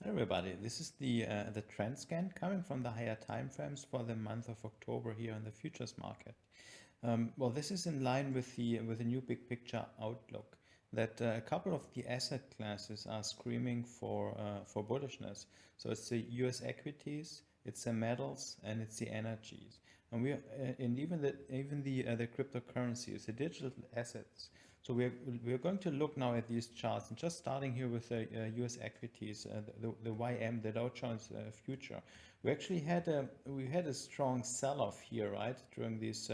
Hi everybody, this is the trend scan coming from the higher time frames for the month of October here in the futures market. Well, this is in line with the new big picture outlook that a couple of the asset classes are screaming for bullishness. So it's the U.S. equities, it's the metals, and it's the energies, and even the cryptocurrencies, the digital assets. So we're going to look now at these charts, and just starting here with the U.S. equities, the YM, the Dow Jones Future. We had a strong sell-off here, right, during these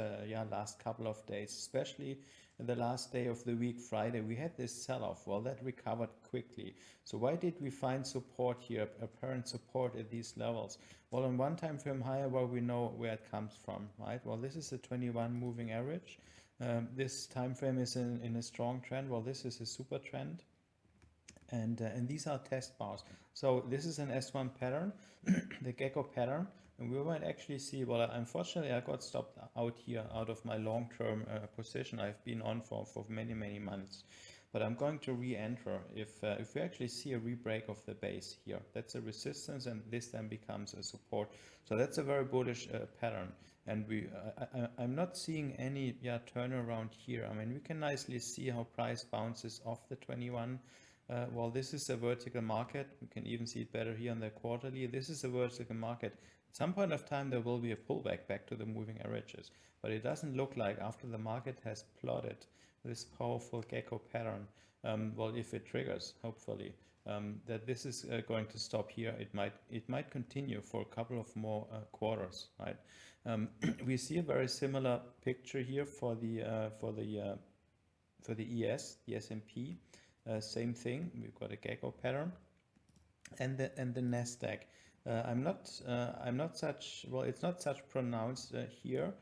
last couple of days, especially the last day of the week, Friday. We had this sell-off. Well, that recovered quickly. So why did we find support here, apparent support at these levels? Well, on one time frame higher, well, we know where it comes from, right? Well, this is the 21 moving average. This time frame is in a strong trend. Well, this is a super trend. And these are test bars. So this is an S1 pattern, the gecko pattern, and we might actually see, well, unfortunately I got stopped out here out of my long-term position I've been on for many months. But I'm going to re-enter if we actually see a re-break of the base here. That's a resistance, and this then becomes a support. So that's a very bullish pattern. And I'm not seeing any turnaround here. I mean, we can nicely see how price bounces off the 21. Well, this is a vertical market. We can even see it better here on the quarterly. This is a vertical market. At some point of time, there will be a pullback back to the moving averages, but it doesn't look like after the market has plotted this powerful gecko pattern. Well, if it triggers, hopefully, that this is going to stop here. It might continue for a couple of more quarters, right? We see a very similar picture here for the ES, the S&P. Same thing, we've got a gecko pattern, and the Nasdaq. I'm not such, well, it's not such pronounced here.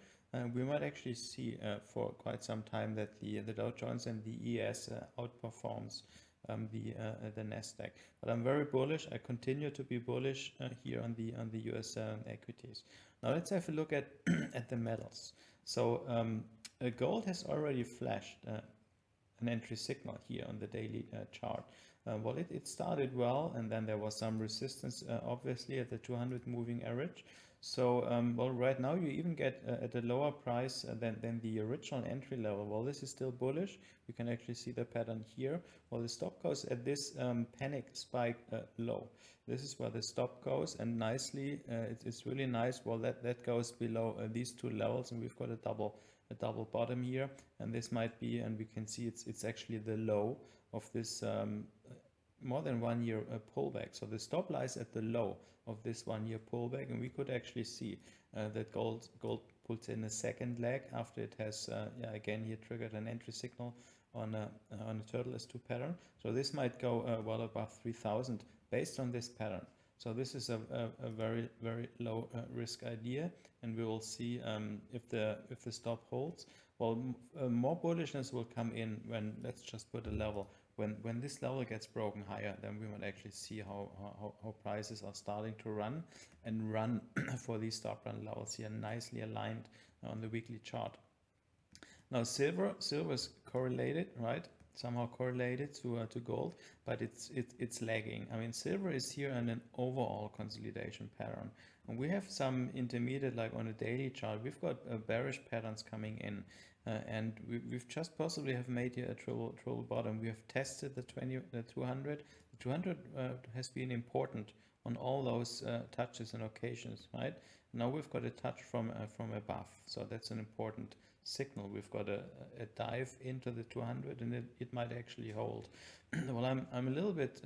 We might actually see for quite some time that the Dow Jones and the ES outperforms the Nasdaq. But I'm very bullish. I continue to be bullish here on the US equities. Now let's have a look at at the metals. So gold has already flashed an entry signal here on the daily chart. Well, it started well, and then there was some resistance, obviously, at the 200 moving average. So, well, right now you even get at a lower price than the original entry level. Well, this is still bullish. You can actually see the pattern here. Well, the stop goes at this panic spike low. This is where the stop goes, and nicely, it's really nice. Well, that goes below these two levels, and we've got a double bottom here, and this might be, and we can see it's actually the low of this more than 1 year pullback. So the stop lies at the low of this 1 year pullback, and we could actually see that gold puts in a second leg after it has again here triggered an entry signal on a turtle S2 pattern. So this might go well above 3,000 based on this pattern. So this is a very low risk idea, and we will see if the stop holds. Well, more bullishness will come in when, let's just put a level, when this level gets broken higher, then we might actually see how prices are starting to run for these stop run levels here, nicely aligned on the weekly chart. Now silver is correlated, right? Somehow correlated to gold, but it's lagging. I mean, silver is here in an overall consolidation pattern, and we have some intermediate, like on a daily chart. We've got bearish patterns coming in, and we've just possibly have made here a triple bottom. We have tested the 200. The 200 has been important on all those touches and occasions, right? Now we've got a touch from above, so that's an important signal. We've got a dive into the 200, and it might actually hold. Well, I'm a little bit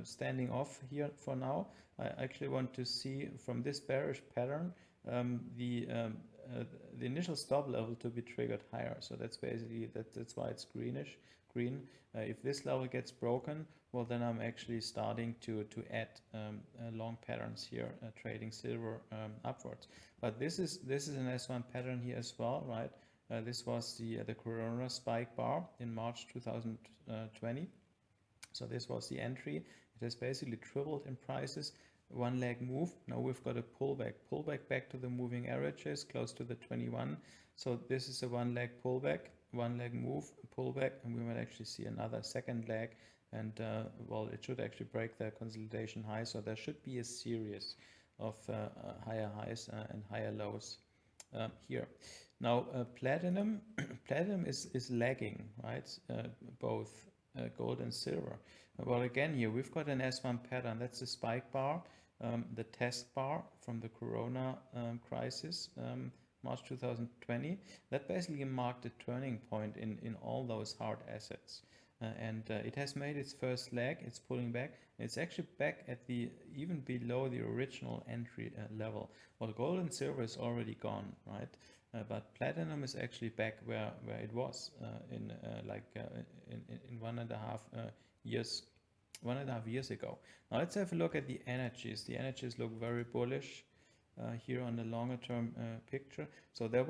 standing off here for now. I actually want to see from this bearish pattern the initial stop level to be triggered higher. So that's basically that's why it's green. If this level gets broken, well, then I'm actually starting to add long patterns here, trading silver upwards. But this is an S1 pattern here as well, right? This was the Corona spike bar in March 2020. So this was the entry. It has basically tripled in prices. One leg move. Now we've got a pullback back to the moving averages, close to the 21. So this is a one leg pullback, one leg move, pullback, and we might actually see another second leg and well, it should actually break the consolidation high, so there should be a series of higher highs and higher lows here. Now platinum platinum is lagging, right? Both gold and silver. Well, again here we've got an S1 pattern. That's the spike bar, the test bar from the corona crisis, March 2020. That basically marked a turning point in all those hard assets. And it has made its first leg. It's pulling back. It's actually back at the even below the original entry level. Well, gold and silver is already gone, right? But platinum is actually back where it was in 1.5 years 1.5 years ago. Now let's have a look at the energies. The energies look very bullish here on the longer term picture. So there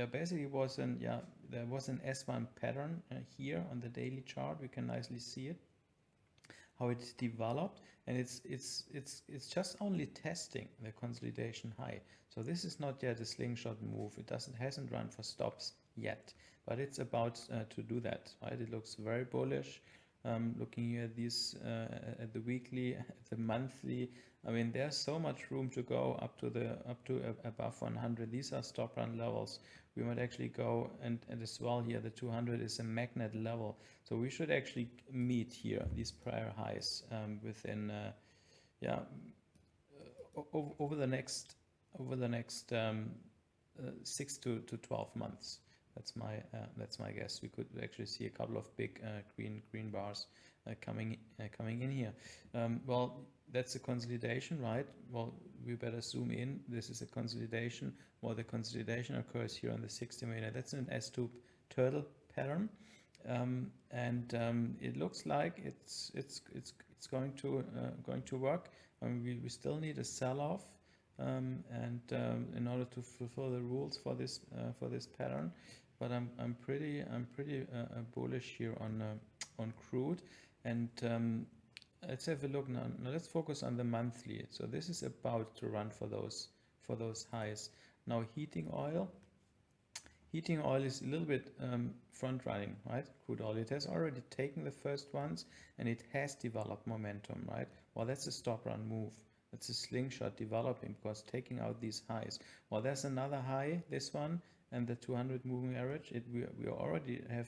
basically was an S1 pattern here on the daily chart. We can nicely see it, how it's developed, and it's just only testing the consolidation high. So this is not yet a slingshot move. It hasn't run for stops yet, but it's about to do that, right? It looks very bullish. Looking here at these at the weekly, at the monthly, I mean there's so much room to go up to above 100. These are stop run levels. We might actually go, and as well here the 200 is a magnet level, so we should actually meet here these prior highs within over the next 6 to 12 months. That's my guess. We could actually see a couple of big green bars coming in here. Well, that's a consolidation, right? Well, we better zoom in. This is a consolidation. Well, the consolidation occurs here on the 60 minute. That's an S2 turtle pattern, and it looks like it's going to work. I mean, we still need a sell-off. And in order to fulfill the rules for this pattern, but I'm pretty bullish here on crude, and let's have a look now. Now let's focus on the monthly. So this is about to run for those highs. Now heating oil is a little bit front running, right? Crude oil, it has already taken the first ones and it has developed momentum, right? Well, that's a stop run move. It's a slingshot developing because taking out these highs. Well, there's another high, this one, and the 200 moving average. We already have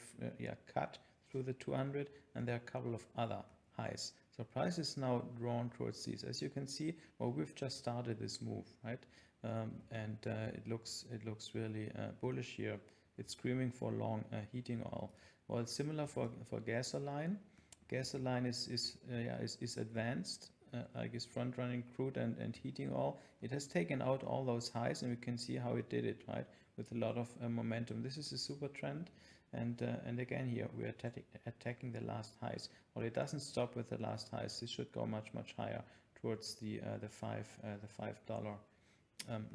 cut through the 200, and there are a couple of other highs. So price is now drawn towards these. As you can see, well, we've just started this move, right? And it looks really bullish here. It's screaming for long heating oil. Well, it's similar for gasoline. Gasoline is advanced. Like is front running crude and heating oil. It has taken out all those highs, and we can see how it did it, right, with a lot of momentum. This is a super trend, and again here we are attacking the last highs. Well, it doesn't stop with the last highs. This should go much higher towards the $5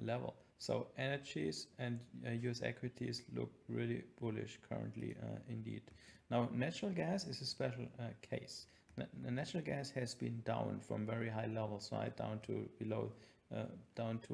level. So energies and US equities look really bullish currently indeed. Now natural gas is a special case. Natural gas has been down from very high levels, right, down to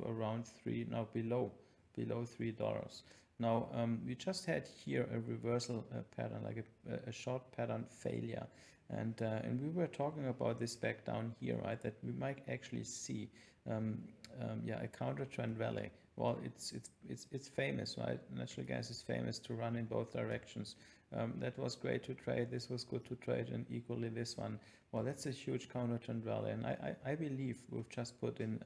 around below $3. Now we just had here a reversal pattern, like a short pattern failure, and we were talking about this back down here, right, that we might actually see a counter trend rally. Well, it's famous, right? Natural gas is famous to run in both directions. That was great to trade. This was good to trade, and equally this one. Well, that's a huge counter trend rally, and I believe we've just put in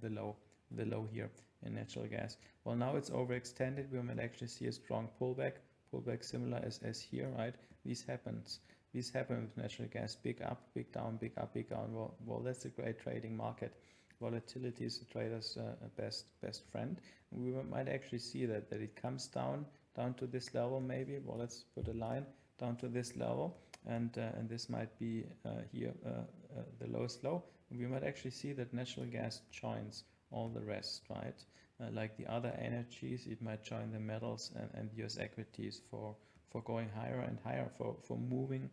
the low here in natural gas. Well, now it's overextended. We might actually see a strong pullback similar as here, right? These happen with natural gas. Big up, big down, big up, big down. Well, that's a great trading market. Volatility is the trader's best friend. We might actually see that it comes down to this level maybe. Well, let's put a line down to this level, and this might be here the lowest low. We might actually see that natural gas joins all the rest, right? Like the other energies, it might join the metals and US equities for going higher and higher, for moving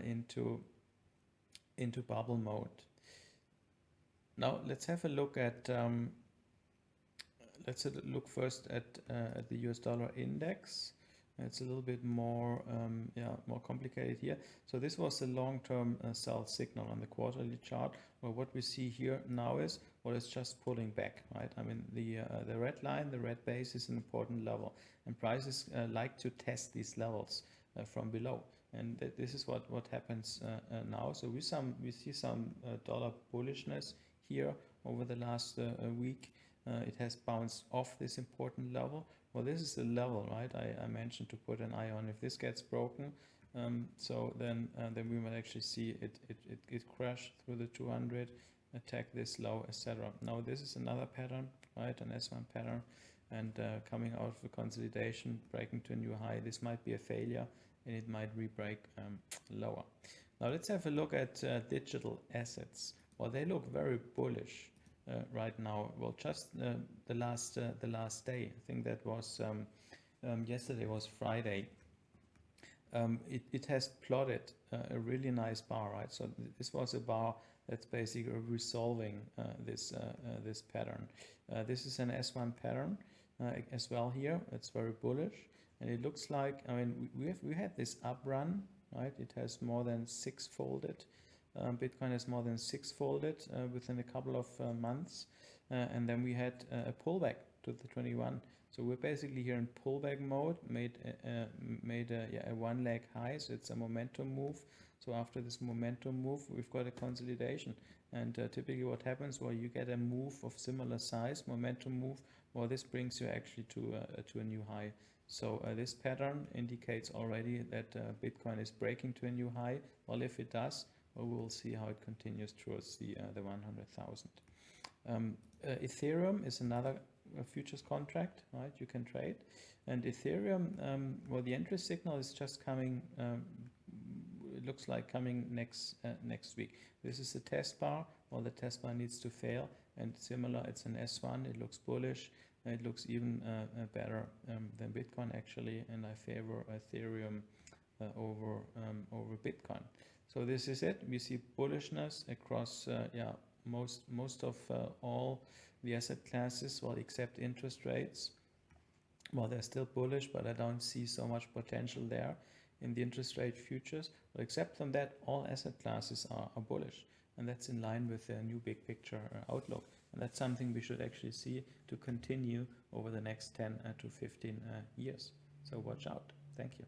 into bubble mode. Now let's have a look at let's look first at the US dollar index. It's a little bit more, more complicated here. So this was the long-term sell signal on the quarterly chart. Well, what we see here now is what is just pulling back, right? I mean, the red line, the red base is an important level, and prices like to test these levels from below. And this is what happens now. So we see some dollar bullishness here over the last week. It has bounced off this important level. Well, this is the level, right? I mentioned to put an eye on. If this gets broken, so then we might actually see it crash through the 200, attack this low, etc. Now this is another pattern, right? An S1 pattern, and coming out of the consolidation, breaking to a new high. This might be a failure, and it might re-break lower. Now let's have a look at digital assets. Well, they look very bullish right now. Well, just the last day, I think that was yesterday was Friday. It has plotted a really nice bar, right? So this was a bar that's basically resolving this pattern. This is an S1 pattern as well here. It's very bullish, and it looks like, I mean, we had this up run, right? It has more than six-folded. Bitcoin has more than six-folded within a couple of months, and then we had a pullback to the 21. So we're basically here in pullback mode, made a one leg high, so it's a momentum move. So after this momentum move, we've got a consolidation, and typically what happens, well, you get a move of similar size, momentum move, well, this brings you actually to a new high. So this pattern indicates already that Bitcoin is breaking to a new high. Well, if it does, well, we'll see how it continues towards the 100,000. Ethereum is another futures contract, right? You can trade, and Ethereum, well, the entry signal is just coming. It looks like coming next week. This is a test bar. Well, the test bar needs to fail, and similar, it's an S1. It looks bullish. It looks even better than Bitcoin actually, and I favor Ethereum over Bitcoin. So this is it. We see bullishness across most of all the asset classes, well, except interest rates. Well, they're still bullish, but I don't see so much potential there in the interest rate futures. But except from that, all asset classes are bullish, and that's in line with the new big picture outlook. And that's something we should actually see to continue over the next 10 to 15 years. So watch out. Thank you.